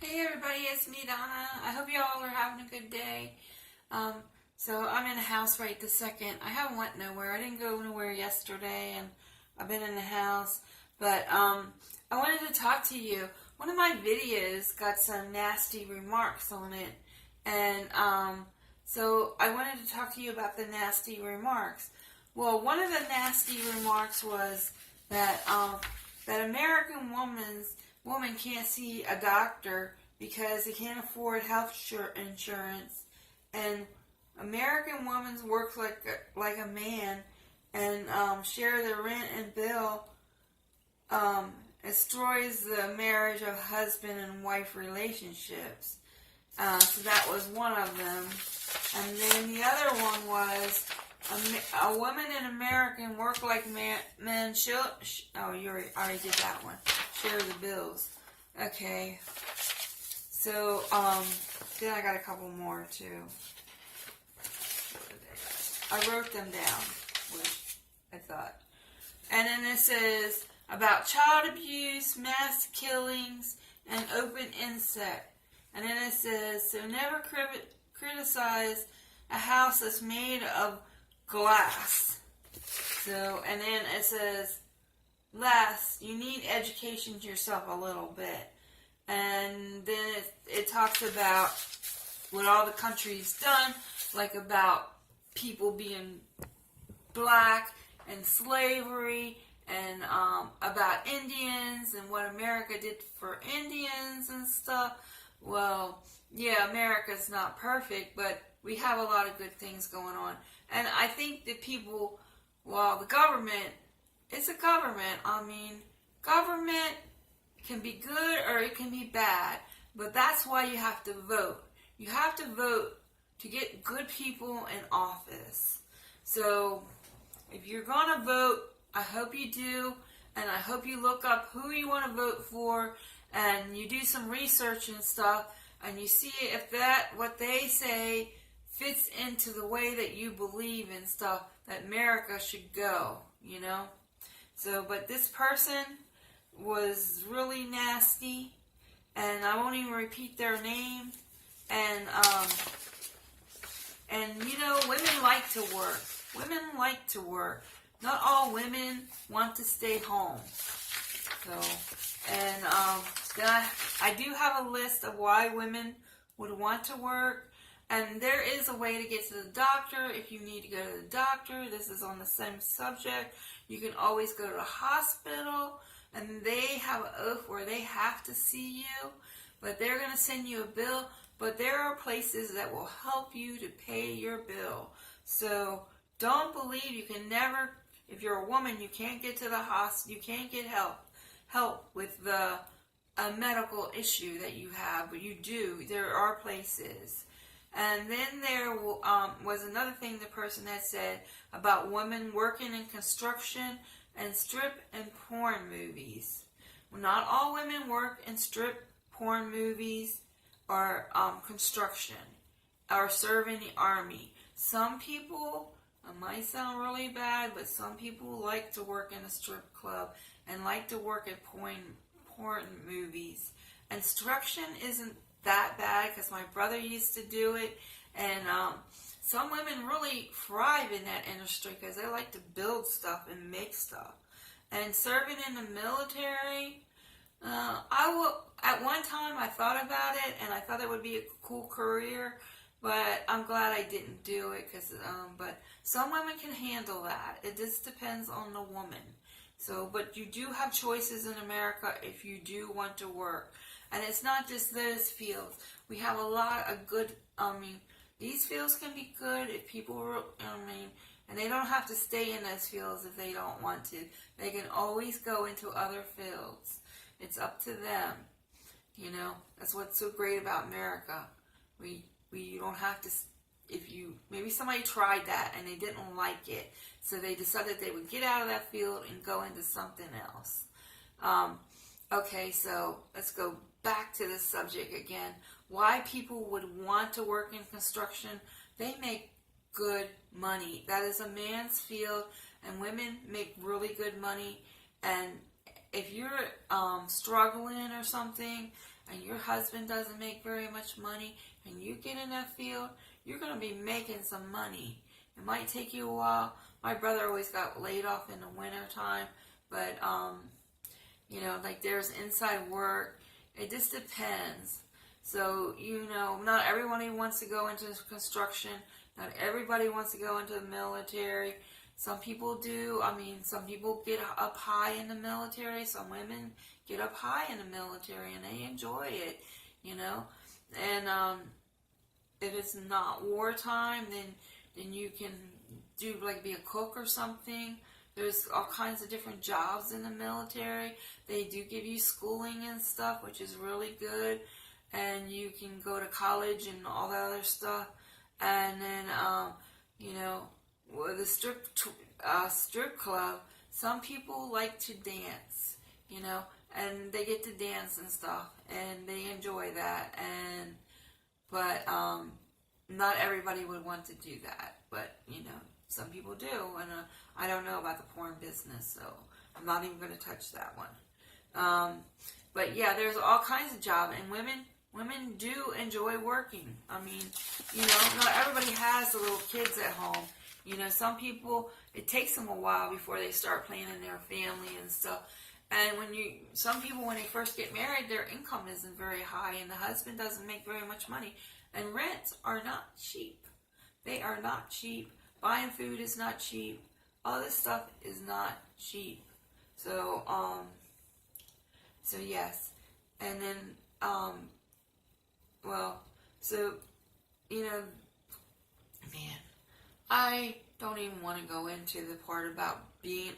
Hey everybody, it's me, Donna. I hope you all are having a good day. So I'm in the house right this second. I haven't went nowhere. I didn't go nowhere yesterday, and I've been in the house. But I wanted to talk to you. One of my videos got some nasty remarks on it, and so I wanted to talk to you about the nasty remarks. Well, one of the nasty remarks was that that American woman can't see a doctor because they can't afford health insurance, and American women work like a man and share their rent and bill. Destroys the marriage of husband and wife relationships. So that was one of them. And then the other one was a woman in America work like men. Oh, you already did that one. Share the bills. Okay. So, then I got a couple more too. I wrote them down, which I thought. And then it says about child abuse, mass killings, and open incest. And then it says, so never criticize a house that's made of glass. So, and then it says, last, you need education to yourself a little bit. And then it talks about what all the country's done, like about people being black and slavery, and about Indians and what America did for Indians and stuff. Well, yeah, America's not perfect, but we have a lot of good things going on. And I think that people, well, the government, it's a government. I mean, government can be good or it can be bad, but that's why you have to vote. You have to vote to get good people in office. So, if you're going to vote, I hope you do, and I hope you look up who you want to vote for, and you do some research and stuff, and you see if that, what they say, fits into the way that you believe and stuff, that America should go, you know? So, but this person was really nasty, and I won't even repeat their name, and you know, women like to work. Women like to work. Not all women want to stay home. So, and then I do have a list of why women would want to work. And there is a way to get to the doctor if you need to go to the doctor. This is on the same subject. You can always go to a hospital, and they have an oath where they have to see you, but they're going to send you a bill. But there are places that will help you to pay your bill. So don't believe you can never, if you're a woman, you can't get to the hospital, you can't get help with a medical issue that you have, but you do. There are places. And then there was another thing the person had said about women working in construction and strip and porn movies. Well, not all women work in strip porn movies or construction or serve in the army. Some people, it might sound really bad, but some people like to work in a strip club and like to work at porn movies. Construction isn't that bad because my brother used to do it, and some women really thrive in that industry because they like to build stuff and make stuff. And serving in the military, at one time I thought about it, and I thought it would be a cool career, but I'm glad I didn't do it because, but some women can handle that. It just depends on the woman. So, but you do have choices in America if you do want to work. And it's not just those fields. We have a lot of good, these fields can be good if people, and they don't have to stay in those fields if they don't want to. They can always go into other fields. It's up to them. You know, that's what's so great about America. You don't have to, maybe somebody tried that and they didn't like it, so they decided they would get out of that field and go into something else. Okay, so let's go back to this subject again. Why people would want to work in construction? They make good money. That is a man's field, and women make really good money. And if you're struggling or something, and your husband doesn't make very much money, and you get in that field, you're going to be making some money. It might take you a while. My brother always got laid off in the winter time, but, you know, like there's inside work. It just depends. So, you know, not everybody wants to go into construction. Not everybody wants to go into the military. Some people do. I mean, some people get up high in the military. Some women get up high in the military and they enjoy it, you know. And if it's not wartime, then you can do like be a cook or something. There's all kinds of different jobs in the military. They do give you schooling and stuff, which is really good. And you can go to college and all that other stuff. And then, you know, with the strip club, some people like to dance, you know, and they get to dance and stuff, and they enjoy that. But not everybody would want to do that. But, you know, some people do. And I don't know about the porn business, so I'm not even going to touch that one. But yeah, there's all kinds of jobs, and women do enjoy working. I mean, you know, not everybody has the little kids at home. You know, some people, it takes them a while before they start planning their family and stuff. And some people, when they first get married, their income isn't very high, and the husband doesn't make very much money. And rents are not cheap. They are not cheap. Buying food is not cheap. All this stuff is not cheap. So, so yes. And then, well, so, you know, man, I don't even want to go into the part about being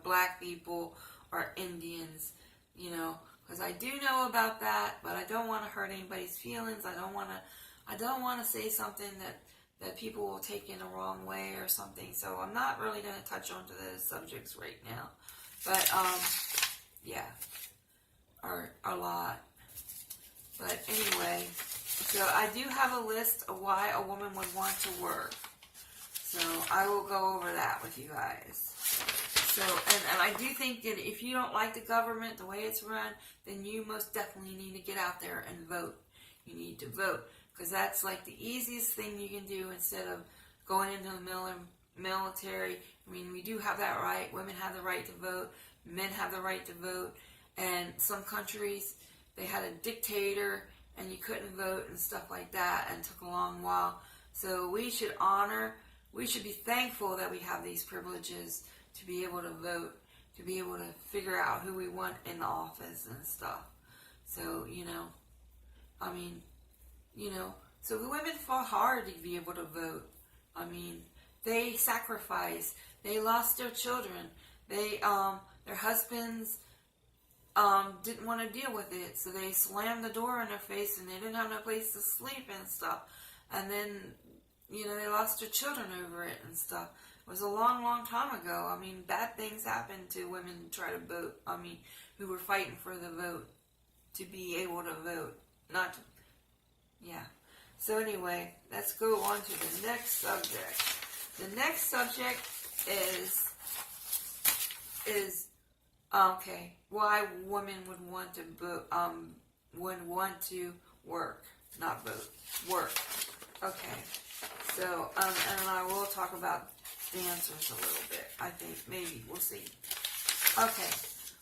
black people or Indians, you know, because I do know about that, but I don't want to hurt anybody's feelings. I don't want to say something that people will take in the wrong way or something. So I'm not really going to touch onto those subjects right now. But, yeah, are a lot. But anyway, so I do have a list of why a woman would want to work. So I will go over that with you guys. So, and I do think that if you don't like the government, the way it's run, then you most definitely need to get out there and vote. You need to vote, because that's like the easiest thing you can do instead of going into the military. I mean, we do have that right. Women have the right to vote. Men have the right to vote. And some countries, they had a dictator and you couldn't vote and stuff like that, and it took a long while. So we should be thankful that we have these privileges to be able to vote, to be able to figure out who we want in the office and stuff. So, you know, I mean, you know, so the women fought hard to be able to vote. I mean, they sacrificed. They lost their children. They, their husbands didn't want to deal with it, so they slammed the door in their face, and they didn't have no place to sleep and stuff. And then, you know, they lost their children over it and stuff. It was a long, long time ago. I mean, bad things happened to women who try to vote. I mean, who were fighting for the vote, to be able to vote. Not to, yeah. So anyway, let's go on to the next subject. The next subject is okay, why women would want to vote, would want to work, not vote, work. Okay, so, and I will talk about dancers a little bit, I think, maybe, we'll see. Okay,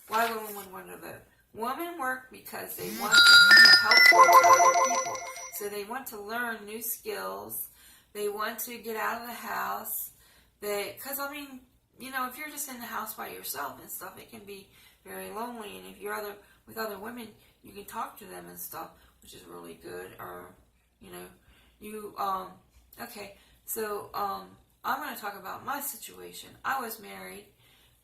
why women would want to vote. Women work because they want to be helpful to other people. So they want to learn new skills. They want to get out of the house. Because, I mean, you know, if you're just in the house by yourself and stuff, it can be very lonely. And if you're with other women, you can talk to them and stuff, which is really good. Or, you know, okay. So, I'm going to talk about my situation. I was married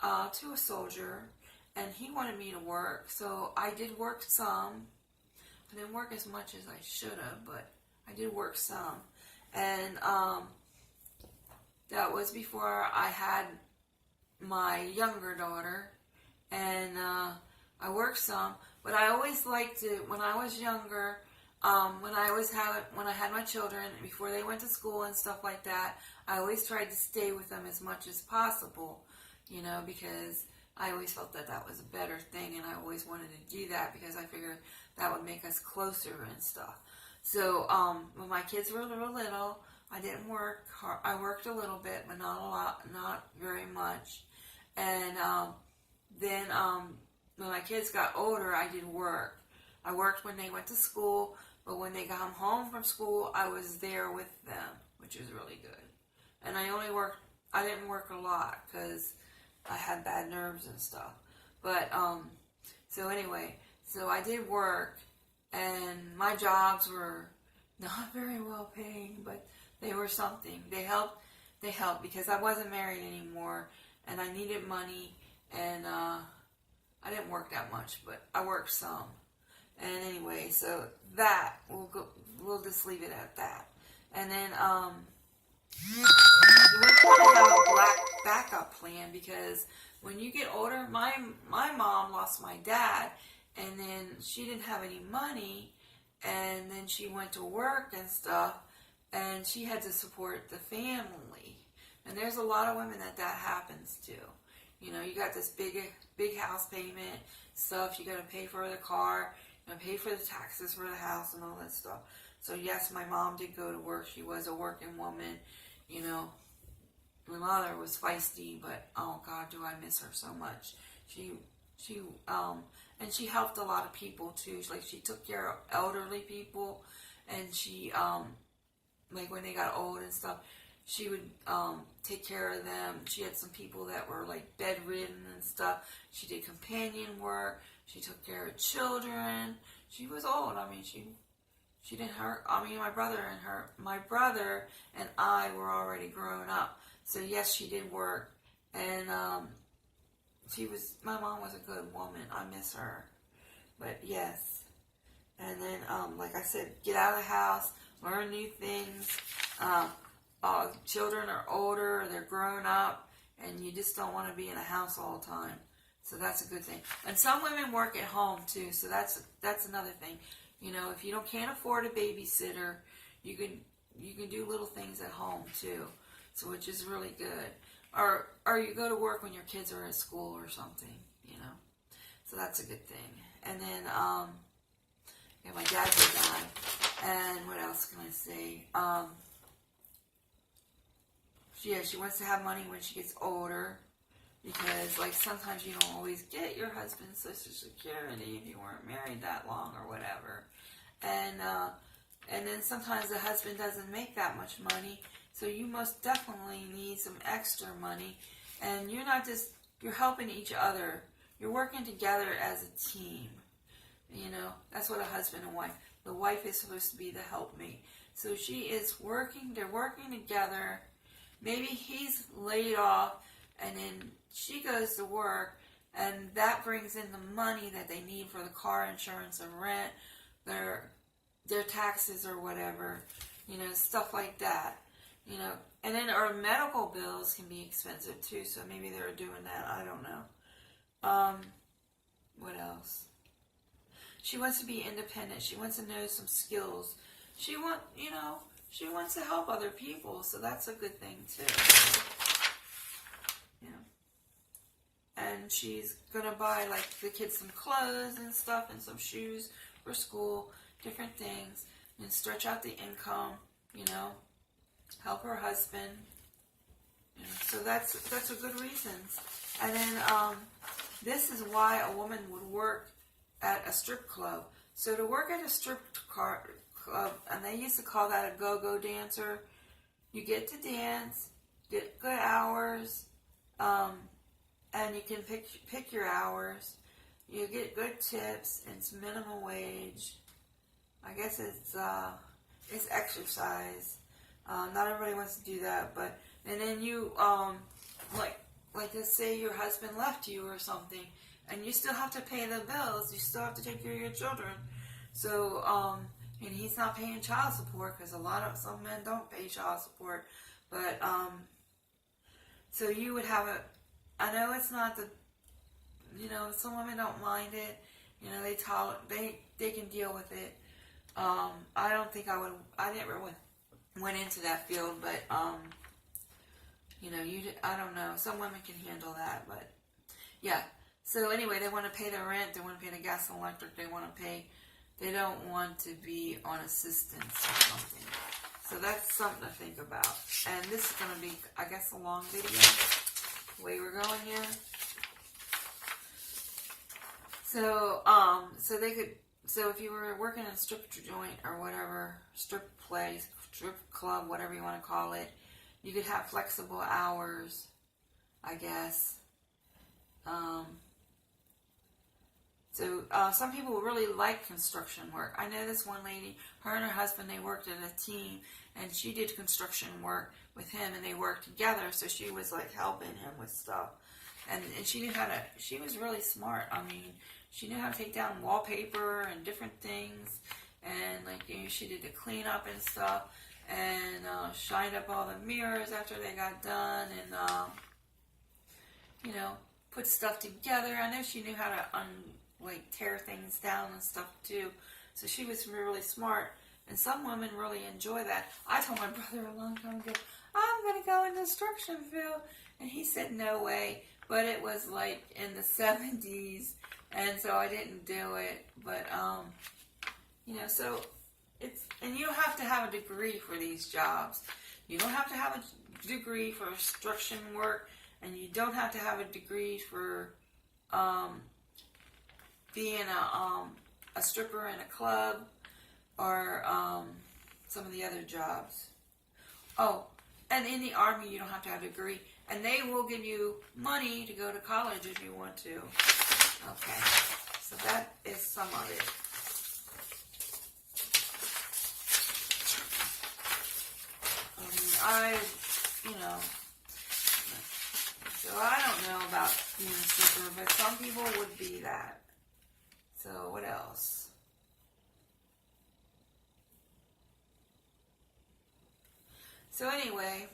to a soldier, and he wanted me to work. So I did work some. I didn't work as much as I should have, but I did work some. And that was before I had my younger daughter, and I worked some, but I always liked it when I was younger, when I had my children, before they went to school and stuff like that. I always tried to stay with them as much as possible, you know, because I always felt that that was a better thing, and I always wanted to do that because I figured that would make us closer and stuff. So when my kids were little, I didn't work hard. I worked a little bit, but not a lot, not very much. And then when my kids got older, I did work. I worked when they went to school, but when they got home from school, I was there with them, which was really good. And I didn't work a lot because I had bad nerves and stuff. But, so anyway, so I did work, and my jobs were not very well paying, but they were something. They helped because I wasn't married anymore, and I needed money, and I didn't work that much, but I worked some. And anyway, so that, we'll just leave it at that. And then, we want to have a black backup plan, because when you get older, my mom lost my dad, and then she didn't have any money, and then she went to work and stuff, and she had to support the family. And there's a lot of women that happens to. You know, you got this big house payment stuff, you got to pay for the car, you got to pay for the taxes for the house and all that stuff. So yes, my mom did go to work. She was a working woman, you know. My mother was feisty, but oh God, do I miss her so much. And she helped a lot of people too. Like, she took care of elderly people, and she, like, when they got old and stuff, she would take care of them. She had some people that were like bedridden and stuff. She did companion work. She took care of children. She was old. I mean, she didn't hurt. I mean, my brother and I were already grown up. So yes, she did work, and my mom was a good woman. I miss her, but yes. And then, like I said, get out of the house, learn new things. Children are older, they're grown up, and you just don't want to be in a house all the time. So that's a good thing. And some women work at home too, so that's another thing. You know, if you can't afford a babysitter, you can do little things at home too. So, which is really good. Or you go to work when your kids are at school or something, you know. So that's a good thing. And then, yeah, my dad did die. And what else can I say? She wants to have money when she gets older, because, like, sometimes you don't always get your husband's Social Security if you weren't married that long or whatever. And then sometimes the husband doesn't make that much money, so you most definitely need some extra money. And you're helping each other. You're working together as a team. You know, that's what a husband and wife. The wife is supposed to be the helpmate. So they're working together. Maybe he's laid off, and then she goes to work, and that brings in the money that they need for the car insurance and rent, their taxes or whatever, you know, stuff like that, you know. And then our medical bills can be expensive too, so maybe they're doing that. I don't know. What else? She wants to be independent. She wants to know some skills. She wants to help other people, so that's a good thing too. Yeah. And she's gonna buy, like, the kids some clothes and stuff, and some shoes for school, different things, and stretch out the income, you know, help her husband. You know, so that's a good reasons. And then this is why a woman would work at a strip club. So to work at a strip club, and they used to call that a go-go dancer, you get to dance, get good hours, and you can pick your hours. You get good tips, and it's minimum wage. I guess it's exercise. Not everybody wants to do that, but and then you like let's say your husband left you or something, and you still have to pay the bills. You still have to take care of your children. So and he's not paying child support, because some men don't pay child support, but so you would have I know it's not the, you know, some women don't mind it, you know, they can deal with it. I don't think I never went into that field, but you know, I don't know, some women can handle that, but Yeah. So anyway, they want to pay their rent, they want to pay the gas and electric, they don't want to be on assistance or something. So that's something to think about. And this is going to be, I guess, a long video, the way we're going here. So, so if you were working in a strip joint or whatever, strip place, strip club, whatever you want to call it, you could have flexible hours, I guess. So some people really like construction work. I know this one lady, her and her husband, they worked as a team, and she did construction work with him, and they worked together, so she was like helping him with stuff. And she knew how to, she was really smart. I mean, she knew how to take down wallpaper and different things, and like, you know, she did the cleanup and stuff, and shined up all the mirrors after they got done, and you know, put stuff together. I know she knew how to tear things down and stuff too. So she was really smart, and some women really enjoy that. I told my brother a long time ago, I'm going to go in the construction field, and he said no way. But it was like in the 70s, and so I didn't do it. But you know, so it's, and you don't have to have a degree for these jobs. You don't have to have a degree for construction work, and you don't have to have a degree for being a stripper in a club, or some of the other jobs. Oh, and in the Army, you don't have to have a degree, and they will give you money to go to college if you want to. Okay, so that is some of it. You know, so I don't know about being a stripper, but some people would be that. So what else? So anyway,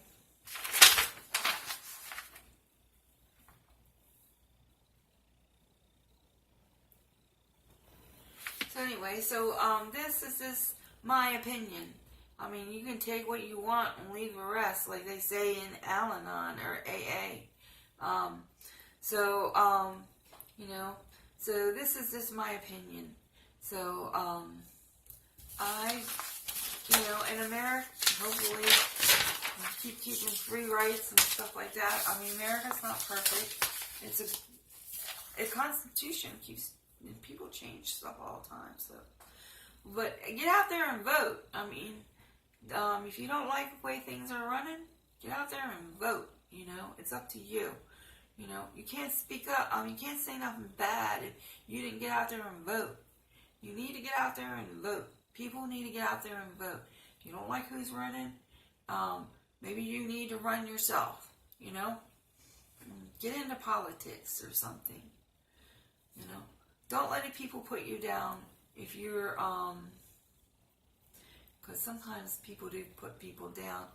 this is just my opinion. I mean, you can take what you want and leave the rest, like they say in Al-Anon or AA. You know, so this is just my opinion. So, you know, in America, hopefully, keep keeping free rights and stuff like that. I mean, America's not perfect. It's a constitution keeps, people change stuff all the time. So, but get out there and vote. I mean, if you don't like the way things are running, get out there and vote. You know, it's up to you. You know, you can't speak up. You can't say nothing bad if you didn't get out there and vote. You need to get out there and vote. People need to get out there and vote. If you don't like who's running, maybe you need to run yourself. You know, get into politics or something. You know, don't let people put you down if you're, because sometimes people do put people down.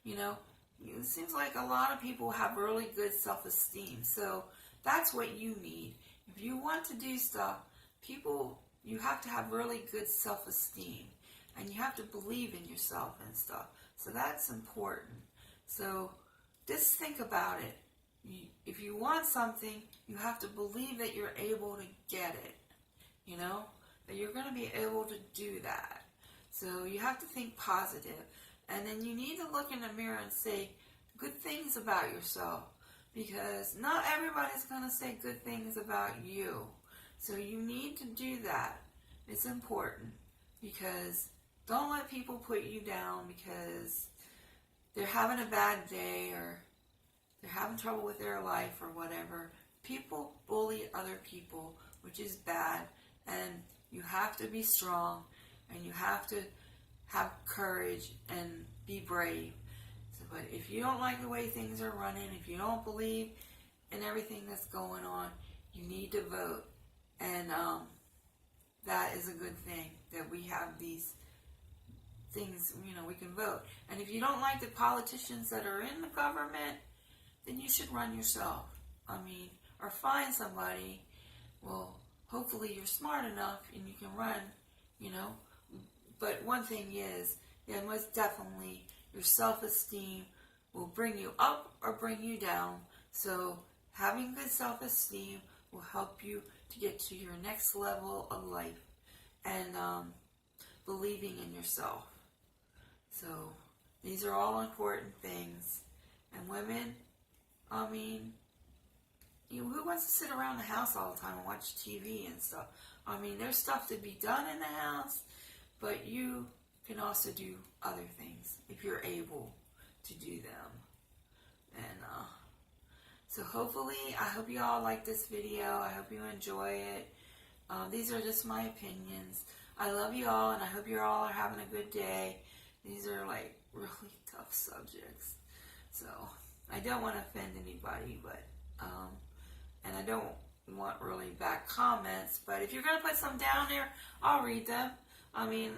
You know, it seems like a lot of people have really good self-esteem. So that's what you need. If you want to do stuff, you have to have really good self-esteem. And you have to believe in yourself and stuff. So that's important. So just think about it. If you want something, you have to believe that you're able to get it. You know, that you're going to be able to do that. So you have to think positive. And then you need to look in the mirror and say good things about yourself. Because not everybody's going to say good things about you. So you need to do that. It's important. Because don't let people put you down because they're having a bad day or they're having trouble with their life or whatever. People bully other people, which is bad. And you have to be strong. And you have to have courage and be brave. So, but if you don't like the way things are running, if you don't believe in everything that's going on, you need to vote. And that is a good thing that we have these things, you know, we can vote. And if you don't like the politicians that are in the government, then you should run yourself. I mean, or find somebody. Well, hopefully you're smart enough and you can run, you know. But one thing is, yeah, most definitely your self-esteem will bring you up or bring you down. So having good self-esteem will help you to get to your next level of life and believing in yourself. So these are all important things. And women, I mean, who wants to sit around the house all the time and watch TV and stuff? I mean, there's stuff to be done in the house, but you can also do other things if you're able to do them. And so hopefully, I hope you all like this video. I hope you enjoy it. These are just my opinions. I love you all, and I hope you all are having a good day. These are like really tough subjects. So I don't want to offend anybody, but and I don't want really bad comments, but if you're going to put some down there, I'll read them. I mean,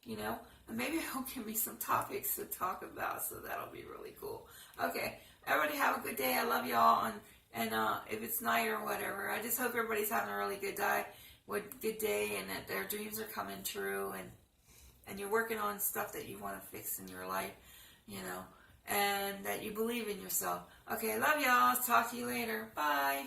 you know, and maybe it'll give me some topics to talk about, so that'll be really cool. Okay, everybody have a good day. I love y'all, and if it's night or whatever, I just hope everybody's having a really good day, and that their dreams are coming true, and you're working on stuff that you want to fix in your life, you know, and that you believe in yourself. Okay, I love y'all. Talk to you later. Bye.